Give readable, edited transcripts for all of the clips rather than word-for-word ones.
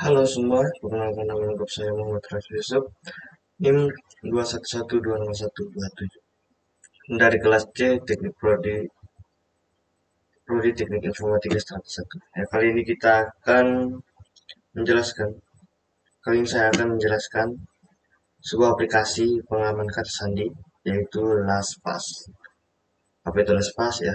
Halo semua, perkenalkan nama lengkap saya Muhammad Rafi Yusuf, NIM 211201227 dari kelas C Teknik Prodi Teknik Informatika Strata 1. Ya, kali ini kita akan menjelaskan, kali ini saya akan menjelaskan sebuah aplikasi pengaman kata sandi yaitu LastPass. Apa itu LastPass ya?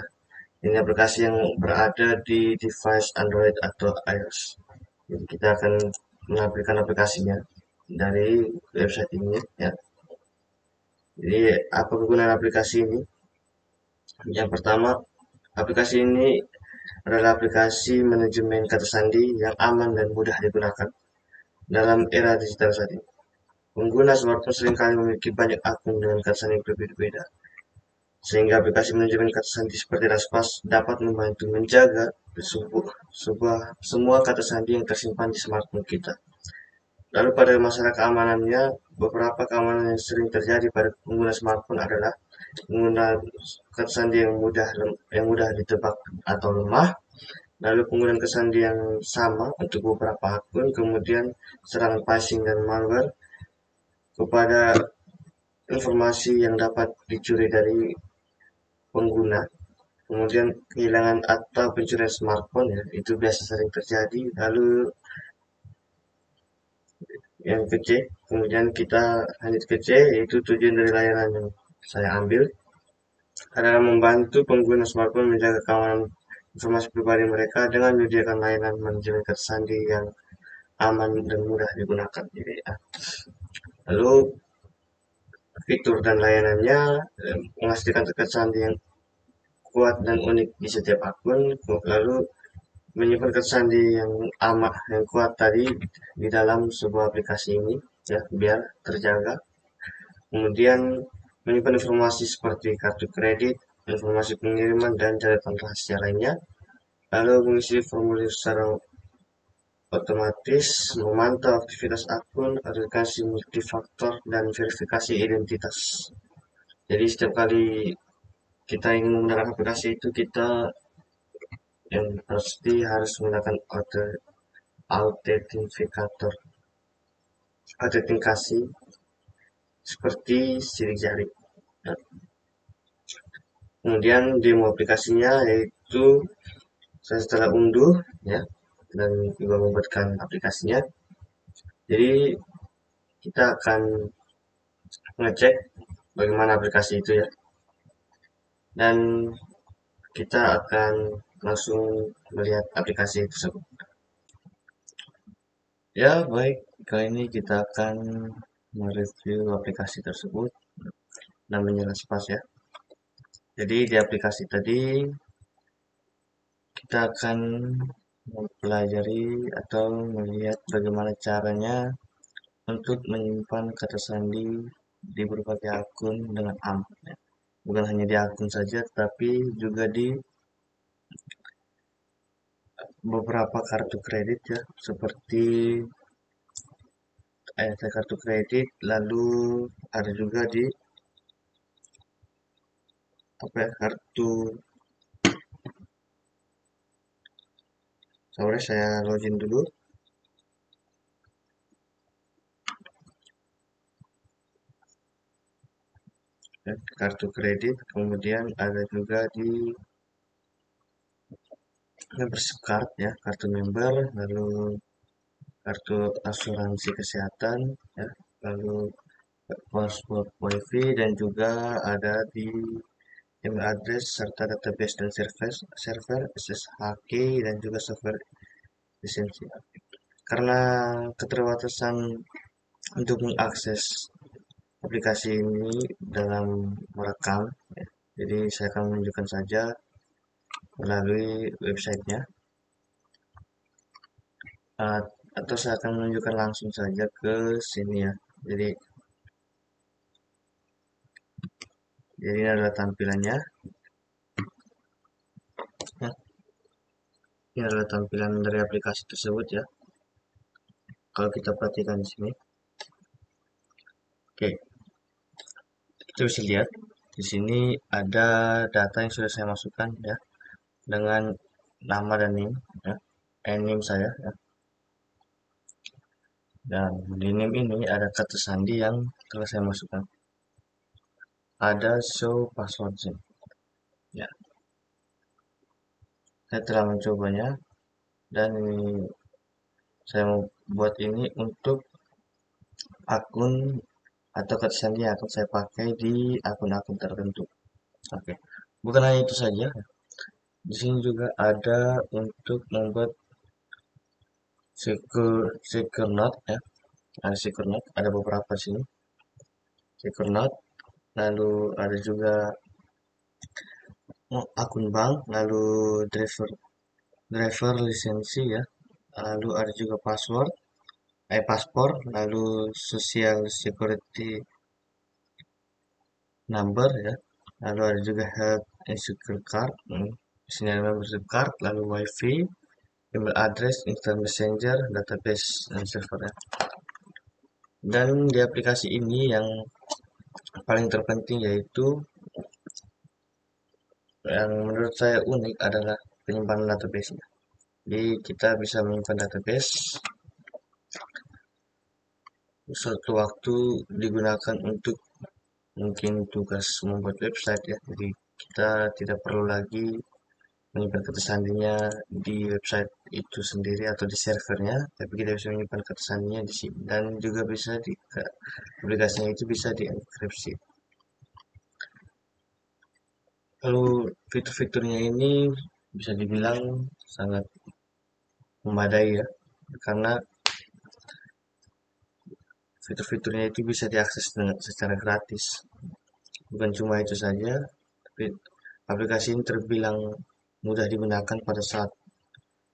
Ini aplikasi yang berada di device Android atau iOS. Jadi kita akan menampilkan aplikasinya dari website ini ya. Jadi apa kegunaan aplikasi ini? Yang pertama, aplikasi ini adalah aplikasi manajemen kata sandi yang aman dan mudah digunakan dalam era digital saat ini. Pengguna smartphone seringkali memiliki banyak akun dengan kata sandi yang berbeda-beda, sehingga aplikasi manajemen kata sandi seperti LastPass dapat membantu menjaga semua kata sandi yang tersimpan di smartphone kita. Lalu pada masalah keamanannya, beberapa keamanan yang sering terjadi pada pengguna smartphone adalah penggunaan kata sandi yang mudah ditebak atau lemah, lalu penggunaan kata sandi yang sama untuk beberapa akun, kemudian serangan phishing dan malware kepada informasi yang dapat dicuri dari pengguna, kemudian kehilangan atau pencurian smartphone ya, itu biasa sering terjadi. Lalu yang ke C, kemudian kita lanjut ke C, yaitu tujuan dari layanan yang saya ambil adalah membantu pengguna smartphone menjaga keamanan informasi pribadi mereka dengan menyediakan layanan manajemen tersandi yang aman dan mudah digunakan. Jadi, ya. Lalu fitur dan layanannya menghasilkan tersandi yang kuat dan unik di setiap akun, lalu menyimpan tersandi yang aman yang kuat tadi di dalam sebuah aplikasi ini ya biar terjaga. Kemudian menyimpan informasi seperti kartu kredit, informasi pengiriman, dan catatan rahasia lainnya. Lalu mengisi formulir secara otomatis, memantau aktivitas akun, aplikasi multifaktor, dan verifikasi identitas. Jadi setiap kali kita ingin menggunakan aplikasi itu, kita yang pasti harus menggunakan autentifikator, autentikasi seperti sidik jari. Nah, kemudian demo aplikasinya yaitu saya setelah unduh ya dan juga membuatkan aplikasinya. Jadi kita akan ngecek bagaimana aplikasi itu ya dan kita akan langsung melihat aplikasi tersebut. Ya baik, kali ini kita akan mereview aplikasi tersebut namanya LastPass ya. Jadi di aplikasi tadi kita akan mempelajari atau melihat bagaimana caranya untuk menyimpan kata sandi di berbagai akun dengan aman. Ya. Bukan hanya di akun saja, tapi juga di beberapa kartu kredit ya, seperti kartu kredit, lalu ada juga di kartu. Sorry, saya login dulu. Ya, kartu kredit, kemudian ada juga di membership card ya, kartu member, lalu kartu asuransi kesehatan ya, lalu password wifi dan juga ada di email address serta database dan server SSH key dan juga software lisensi. Karena keterbatasan untuk mengakses aplikasi ini dalam merekam ya, jadi saya akan menunjukkan saja melalui websitenya uh, atau saya akan menunjukkan langsung saja ke sini ya. Jadi ini adalah tampilannya. Ya, ini adalah tampilan dari aplikasi tersebut ya. Kalau kita perhatikan di sini, oke, kita bisa lihat di sini ada data yang sudah saya masukkan ya dengan nama dan NIM ya, NIM saya ya. Dan di name ini ada kata sandi yang telah saya masukkan. Ada show password sih. Ya, saya telah mencobanya dan ini saya mau buat ini untuk akun atau kata sandi yang akan saya pakai di akun-akun tertentu. Oke, bukan hanya itu saja. Di sini juga ada untuk membuat secure note ya. Ada secure note, ada beberapa sini. Secure note, lalu ada juga akun bank, lalu driver driver lisensi ya. Lalu ada juga paspor, lalu social security number ya. Lalu ada juga health insecure card, sini ada membership card, lalu wifi, email address, instant messenger, database dan server ya. Dan di aplikasi ini yang paling terpenting yaitu yang menurut saya unik adalah penyimpanan database-nya. Jadi kita bisa menyimpan database suatu waktu digunakan untuk mungkin tugas membuat website ya. Jadi kita tidak perlu lagi menyimpan kata sandinya di website itu sendiri atau di servernya, tapi kita bisa menyimpan kata sandinya di sini dan juga bisa di aplikasinya itu bisa dienkripsi. Lalu fitur-fiturnya ini bisa dibilang sangat memadai ya, karena fitur-fiturnya itu bisa diakses secara gratis. Bukan cuma itu saja, tapi aplikasi ini terbilang mudah digunakan pada saat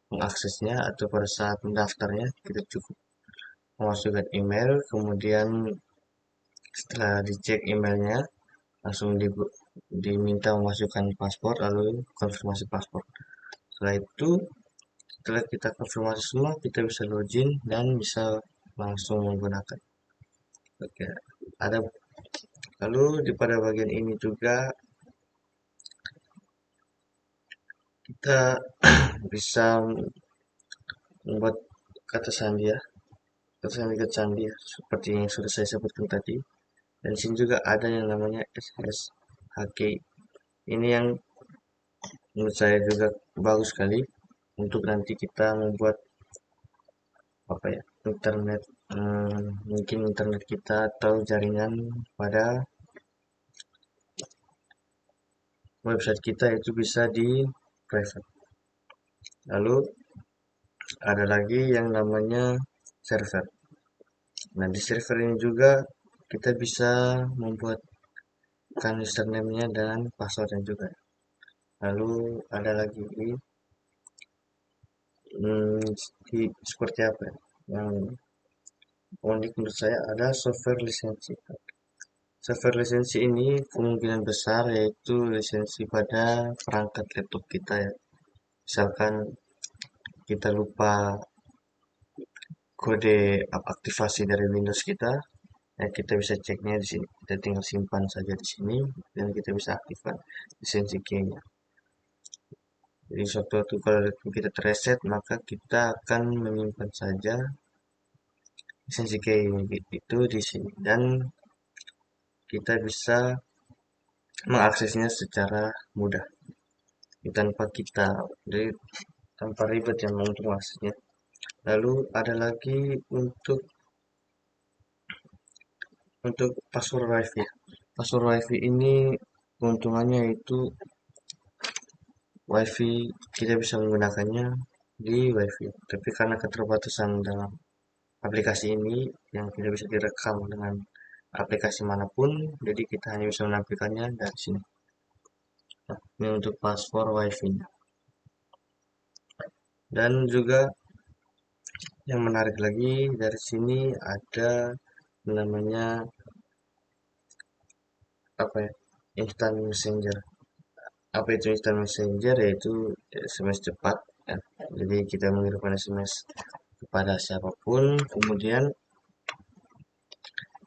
mengaksesnya atau pada saat mendaftarnya. Kita cukup memasukkan email, kemudian setelah dicek emailnya, langsung diminta memasukkan paspor, lalu konfirmasi paspor. Setelah itu, setelah kita konfirmasi semua, kita bisa login dan bisa langsung menggunakan. Oke, ada lalu pada bagian ini juga kita bisa membuat kata sandi ya, kata sandi ya, seperti yang sudah saya sebutkan tadi. Dan di sini juga ada yang namanya SSHK. Ini yang menurut saya juga bagus sekali untuk nanti kita membuat apa ya, internet, mungkin internet kita atau jaringan pada website kita itu bisa di private. Lalu ada lagi yang namanya server. Nah, di server ini juga kita bisa membuatkan username-nya dan passwordnya juga. Lalu ada lagi hmm, seperti apa ya? Yang unik menurut saya ada software lisensi. Software lisensi ini kemungkinan besar yaitu lisensi pada perangkat laptop kita ya. Misalkan kita lupa kode aktivasi dari Windows kita, ya kita bisa ceknya di sini. Kita tinggal simpan saja di sini dan kita bisa aktifkan lisensi key-nya. Jadi suatu waktu kalau kita terreset maka kita akan menyimpan saja lisensi key itu di sini dan kita bisa mengaksesnya secara mudah tanpa kita jadi tanpa ribet yang untuk mengaksesnya. Lalu ada lagi untuk password wifi. Password wifi ini keuntungannya itu wifi kita bisa menggunakannya di wifi. Tapi karena keterbatasan dalam aplikasi ini yang tidak bisa direkam dengan aplikasi manapun, jadi kita hanya bisa menampilkannya dari sini. Nah, ini untuk password wifi. Dan juga yang menarik lagi dari sini ada namanya apa ya? Instant Messenger. Apa itu Instant Messenger? Yaitu SMS cepat ya. Jadi kita mengirimkan SMS kepada siapapun, kemudian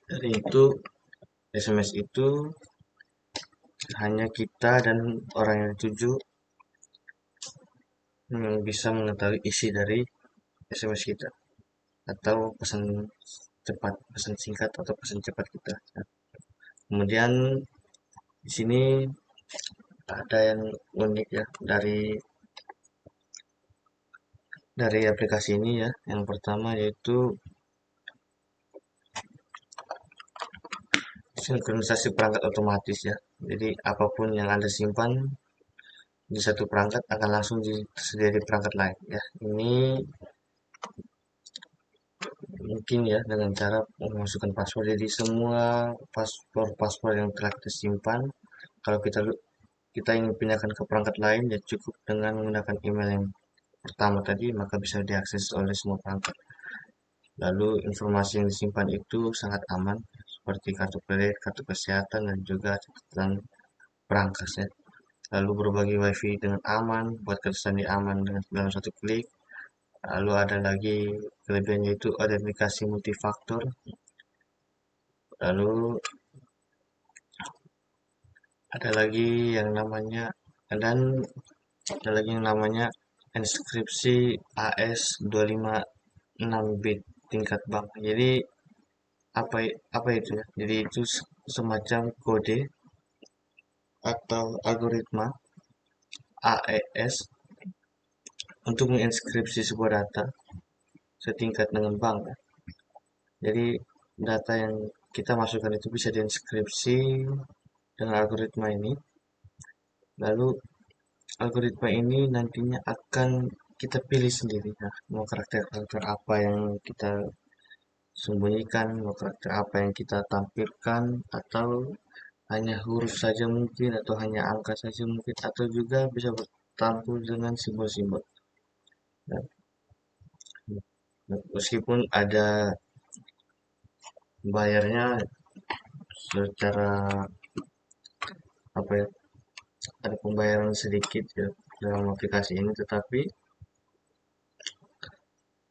dari itu SMS itu hanya kita dan orang yang dituju yang bisa mengetahui isi dari SMS kita. atau pesan cepat, pesan singkat atau pesan cepat kita. Kemudian di sini ada yang unik ya dari aplikasi ini ya. Yang pertama yaitu sinkronisasi perangkat otomatis ya. Jadi apapun yang Anda simpan di satu perangkat akan langsung tersedia di perangkat lain ya. Ini mungkin ya dengan cara memasukkan password. Jadi semua paspor yang telah kita simpan, kalau kita ingin pindahkan ke perangkat lain ya cukup dengan menggunakan email yang pertama tadi, maka bisa diakses oleh semua perangkat. Lalu informasi yang disimpan itu sangat aman seperti kartu kredit, kartu kesehatan, dan juga catatan perangkas ya. Lalu berbagi wifi dengan aman, buat tersandi aman dengan dalam satu klik. Lalu ada lagi kelebihan yaitu autentikasi multifaktor. Lalu ada lagi yang namanya dan ada lagi yang namanya inskripsi AS256 bit tingkat bank. Jadi apa itu ya? Jadi itu semacam kode atau algoritma AES untuk menginskripsi sebuah data setingkat dengan bank ya. Jadi data yang kita masukkan itu bisa diinskripsi dengan algoritma ini. Lalu algoritma ini nantinya akan kita pilih sendiri ya, mau karakter-karakter apa yang kita sembunyikan, mau karakter apa yang kita tampilkan, atau hanya huruf saja mungkin, atau hanya angka saja mungkin, atau juga bisa bertampil dengan simbol-simbol. Nah, meskipun ada bayarnya secara apa ya, ada pembayaran sedikit ya dalam aplikasi ini, tetapi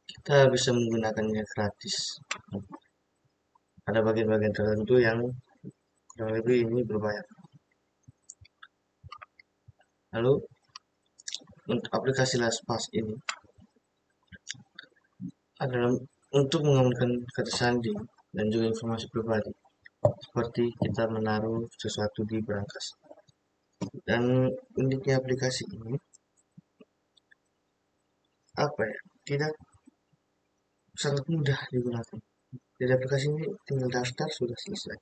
kita bisa menggunakannya gratis. Ada bagian-bagian tertentu yang kurang lebih ini berbayar. Lalu untuk aplikasi LastPass ini adalah untuk mengamankan kata sandi dan juga informasi pribadi, seperti kita menaruh sesuatu di berangkas. Dan uniknya aplikasi ini apa ya? Tidak sangat mudah digunakan. Jadi aplikasi ini tinggal daftar sudah selesai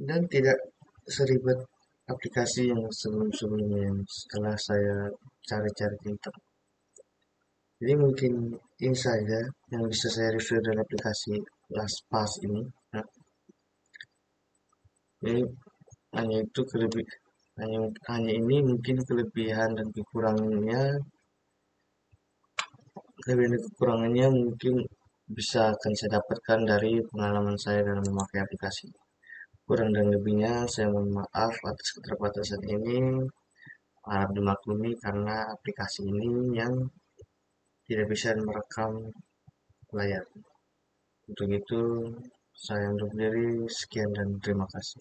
dan tidak seribet aplikasi yang sebelum-sebelumnya setelah saya cari-cari di internet. Jadi mungkin ini saja yang bisa saya review dari aplikasi LastPass ini. Nah, jadi hanya itu hanya ini mungkin kelebihan dan kekurangannya. Kelebihan dan kekurangannya mungkin bisa akan saya dapatkan dari pengalaman saya dalam memakai aplikasi. Kurang dan lebihnya saya mohon maaf atas keterbatasan ini. Harap dimaklumi karena aplikasi ini yang tidak bisa merekam layar. Untuk itu, saya undur diri. Sekian dan terima kasih.